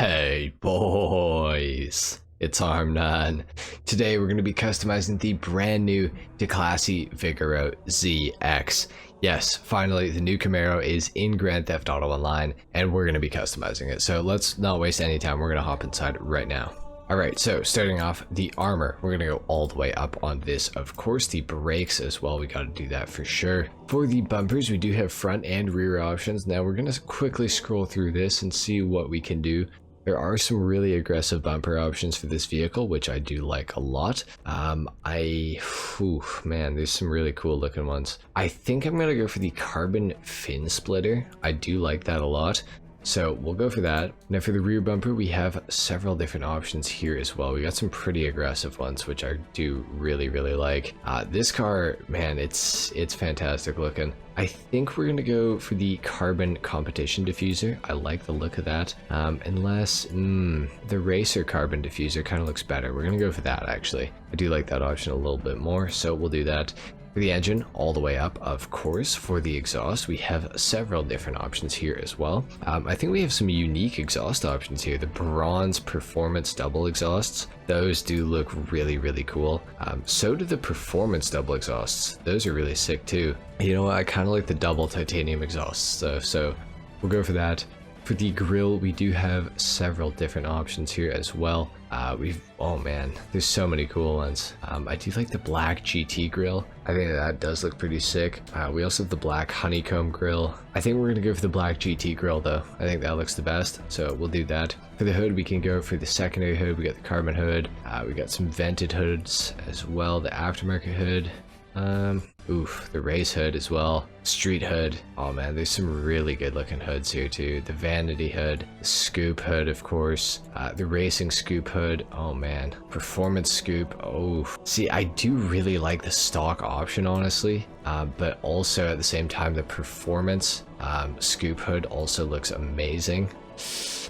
Hey boys, it's HarmNone. Today we're going to be customizing the brand new Declasse Vigero ZX. Yes, finally the new Camaro is in Grand Theft Auto Online and we're going to be customizing it. So let's not waste any time, we're going to hop inside right now. Alright, so starting off, the armor, we're going to go all the way up on this. Of course, the brakes as well, we got to do that for sure. For the bumpers, we do have front and rear options. Now we're going to quickly scroll through this and see what we can do. There are some really aggressive bumper options for this vehicle, which I do like a lot. Man, there's some really cool looking ones. I think I'm going to go for the carbon fin splitter. I do like that a lot. So we'll go for that. Now for the rear bumper, we have several different options here as well. We got some pretty aggressive ones, which I do really like. This car, man, it's fantastic looking. I think we're gonna go for the carbon competition diffuser. I like the look of that. Unless the racer carbon diffuser kind of looks better. We're gonna go for that actually. I do like that option a little bit more, so we'll do that. For the engine, all the way up, of course. For the exhaust, we have several different options here as well. I think we have some unique exhaust options here. The Bronze Performance Double Exhausts, those do look really cool. So do the Performance Double Exhausts. Those are really sick too. You know what, I kind of like the double titanium exhausts though, so we'll go for that. For the grille, we do have several different options here as well. Oh man, there's so many cool ones. I do like the black GT grille. I think that does look pretty sick. We also have the black honeycomb grille. I think we're gonna go for the black GT grille though. I think that looks the best, so we'll do that. For the hood, we can go for the secondary hood. We got the carbon hood. We got some vented hoods as well. The aftermarket hood. The race hood as well, street hood. Oh man, there's some really good looking hoods here too. The vanity hood, the scoop hood of course, the racing scoop hood. Oh man, performance scoop. Oh, see, I do really like the stock option honestly, but also at the same time the performance scoop hood also looks amazing.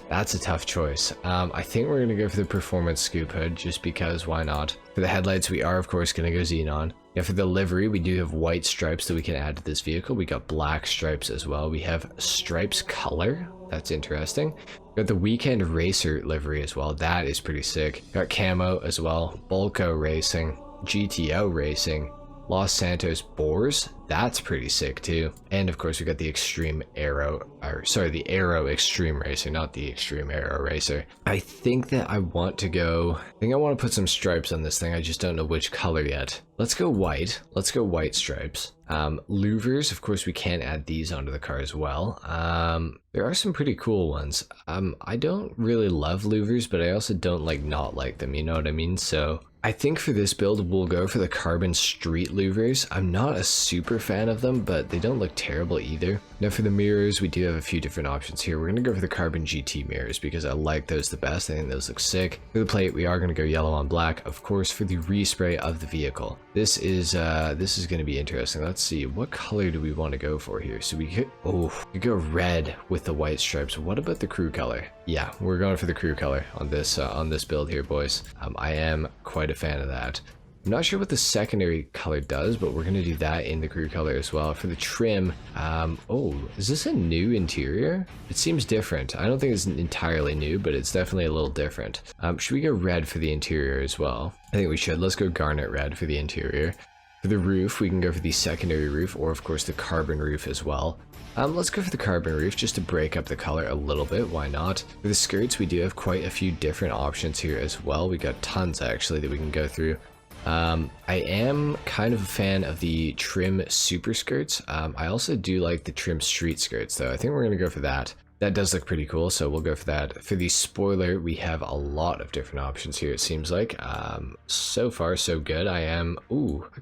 That's a tough choice. I think we're gonna go for the performance scoop hood just because why not. For the headlights, we are of course gonna go xenon. Now for the livery, we do have white stripes that we can add to this vehicle. We got black stripes as well. We have stripes color. That's interesting. We got the weekend racer livery as well. That is pretty sick. Got camo as well. Bulco racing, GTO racing, Los Santos Boars. That's pretty sick too. And of course we got the extreme aero, the aero extreme racer, not the extreme aero racer. I think that I want to put some stripes on this thing. I just don't know which color yet. Let's go white. Let's go white stripes. Louvers, of course we can add these onto the car as well. There are some pretty cool ones. I don't really love louvers, but I also don't not like them, you know what I mean? So I think for this build, we'll go for the carbon street louvers. I'm not a super fan of them, but they don't look terrible either. Now for the mirrors, we do have a few different options here. We're gonna go for the carbon GT mirrors because I like those the best. I think those look sick. For the plate, we are gonna go yellow on black. Of course, for the respray of the vehicle, this is gonna be interesting. Let's see, what color do we want to go for here? So we could go red with the white stripes. What about the crew color? Yeah, we're going for the crew color on this build here, boys. I am quite a fan of that. I'm not sure what the secondary color does, but we're going to do that in the crew color as well. For the trim, is this a new interior? It seems different. I don't think it's entirely new, but it's definitely a little different. Should we go red for the interior as well? I think we should. Let's go garnet red for the interior. For the roof, we can go for the secondary roof, or of course the carbon roof as well. Let's go for the carbon roof just to break up the color a little bit, why not? For the skirts, we do have quite a few different options here as well. We got tons actually that we can go through. I am kind of a fan of the trim super skirts. I also do like the trim street skirts though. I think we're gonna go for that. That does look pretty cool, so we'll go for that. For the spoiler, we have a lot of different options here, it seems like. So far, so good. I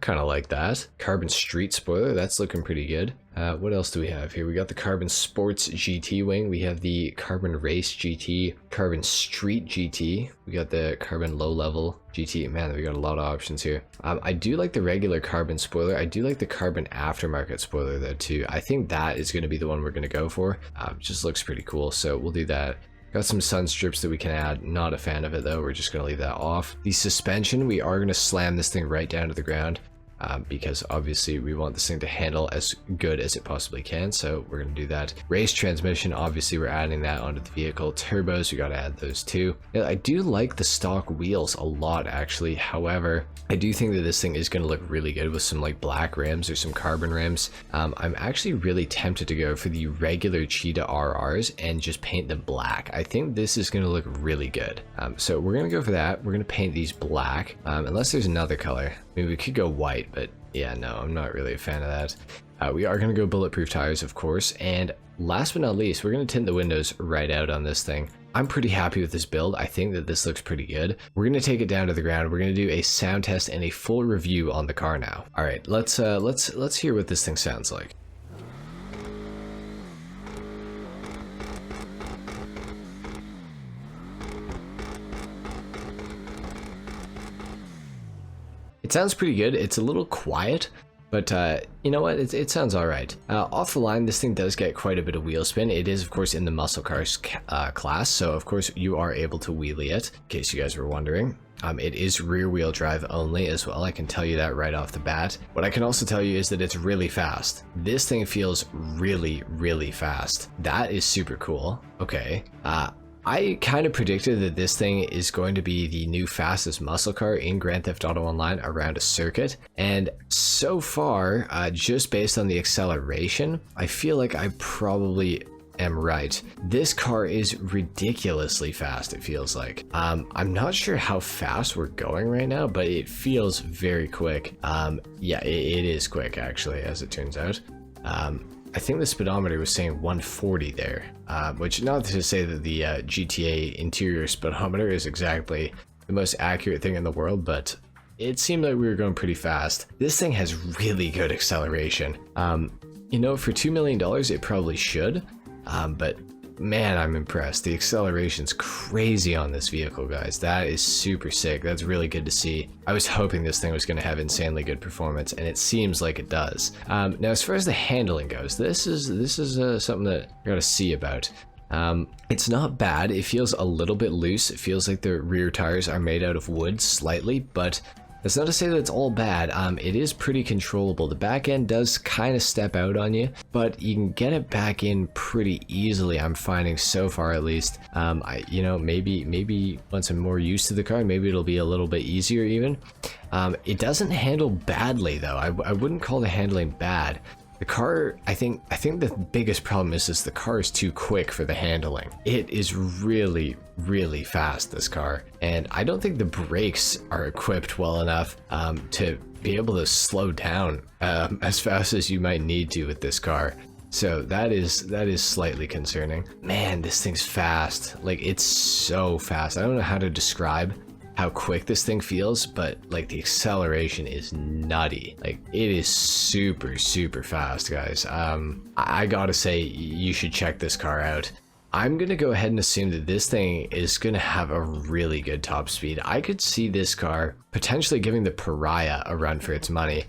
kind of like that. Carbon street spoiler, that's looking pretty good. What else do we have here? We got the carbon sports GT wing. We have the carbon race GT, carbon street GT. We got the carbon low level GT. Man, we got a lot of options here. I do like the regular carbon spoiler. I do like the carbon aftermarket spoiler though too. I think that is going to be the one we're going to go for. Just looks pretty cool, so we'll do that. Got some sun strips that we can add. Not a fan of it though. We're just going to leave that off. The suspension, we are going to slam this thing right down to the ground. because obviously we want this thing to handle as good as it possibly can, so we're going to do that. Race transmission, obviously we're adding that onto the vehicle. Turbos, we got to add those too. Now, I do like the stock wheels a lot actually, however I do think that this thing is going to look really good with some like black rims or some carbon rims. I'm actually really tempted to go for the regular Cheetah RRs and just paint them black. I think this is going to look really good. So we're going to go for that. We're going to paint these black, unless there's another color. I mean, we could go white, but yeah, no, I'm not really a fan of that. We are going to go bulletproof tires, of course, and last but not least, we're going to tint the windows right out on this thing. I'm pretty happy with this build. I think that this looks pretty good. We're going to take it down to the ground. We're going to do a sound test and a full review on the car now. All right, let's hear what this thing sounds like. It sounds pretty good. It's a little quiet, but you know what? It sounds all right. Off the line, this thing does get quite a bit of wheel spin. It is, of course, in the muscle cars class, so of course you are able to wheelie it, in case you guys were wondering. It is rear wheel drive only as well. I can tell you that right off the bat. What I can also tell you is that it's really fast. This thing feels really, really fast. That is super cool. Okay. I kind of predicted that this thing is going to be the new fastest muscle car in Grand Theft Auto Online around a circuit, and so far, just based on the acceleration, I feel like I probably am right. This car is ridiculously fast, it feels like. I'm not sure how fast we're going right now, but it feels very quick. Yeah, it is quick actually, as it turns out. I think the speedometer was saying 140 there, which, not to say that the GTA interior speedometer is exactly the most accurate thing in the world, but it seemed like we were going pretty fast. This thing has really good acceleration. You know, for $2 million, it probably should, but man, I'm impressed. The acceleration's crazy on this vehicle, guys. That is super sick. That's really good to see. I was hoping this thing was going to have insanely good performance, and it seems like it does. Now, as far as the handling goes, this is something that I got to see about. It's not bad. It feels a little bit loose. It feels like the rear tires are made out of wood slightly, but that's not to say that it's all bad. It is pretty controllable. The back end does kind of step out on you, but you can get it back in pretty easily, I'm finding so far at least. You know, maybe once I'm more used to the car, maybe it'll be a little bit easier even. It doesn't handle badly though. I wouldn't call the handling bad. The car, I think the biggest problem is the car is too quick for the handling. It is really, really fast, this car, and I don't think the brakes are equipped well enough to be able to slow down as fast as you might need to with this car. So that is slightly concerning. Man, this thing's fast. Like, it's so fast. I don't know how to describe how quick this thing feels, but like the acceleration is nutty. Like, it is super, super fast, guys. I gotta say, you should check this car out. I'm gonna go ahead and assume that this thing is gonna have a really good top speed. I could see this car potentially giving the Pariah a run for its money,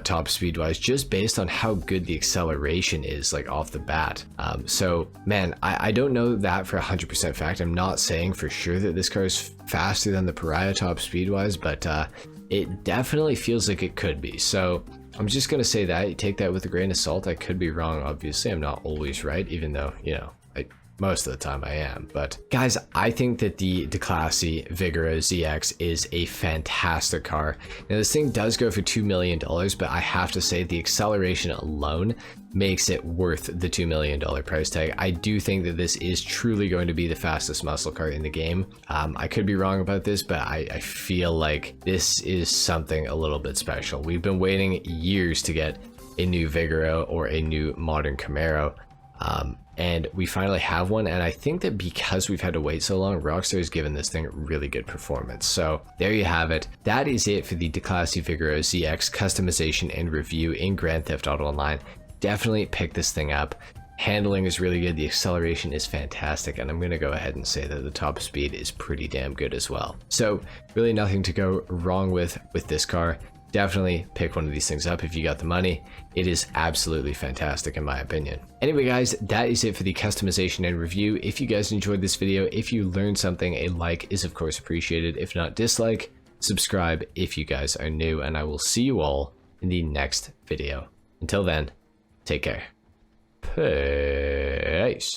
top speed wise, just based on how good the acceleration is, like, off the bat. So man, I don't know that for 100% fact. I'm not saying for sure that this car is faster than the Pariah top speed wise, but it definitely feels like it could be. So I'm just gonna say that, you take that with a grain of salt. I could be wrong, obviously. I'm not always right, even though, you know, most of the time I am. But guys, I think that the Declasse Vigero ZX is a fantastic car. Now, this thing does go for $2 million, but I have to say the acceleration alone makes it worth the $2 million price tag. I do think that this is truly going to be the fastest muscle car in the game. I could be wrong about this, but I feel like this is something a little bit special. We've been waiting years to get a new Vigero or a new modern Camaro. And we finally have one, and I think that because we've had to wait so long, Rockstar has given this thing really good performance. So there you have it. That is it for the Declasse Vigero ZX customization and review in Grand Theft Auto Online. Definitely pick this thing up. Handling is really good, the acceleration is fantastic, and I'm going to go ahead and say that the top speed is pretty damn good as well. So really nothing to go wrong with this car. Definitely pick one of these things up if you got the money. It is absolutely fantastic in my opinion. Anyway guys, that is it for the customization and review. If you guys enjoyed this video, if you learned something, a like is of course appreciated. If not, dislike, subscribe if you guys are new, and I will see you all in the next video. Until then, take care. Peace.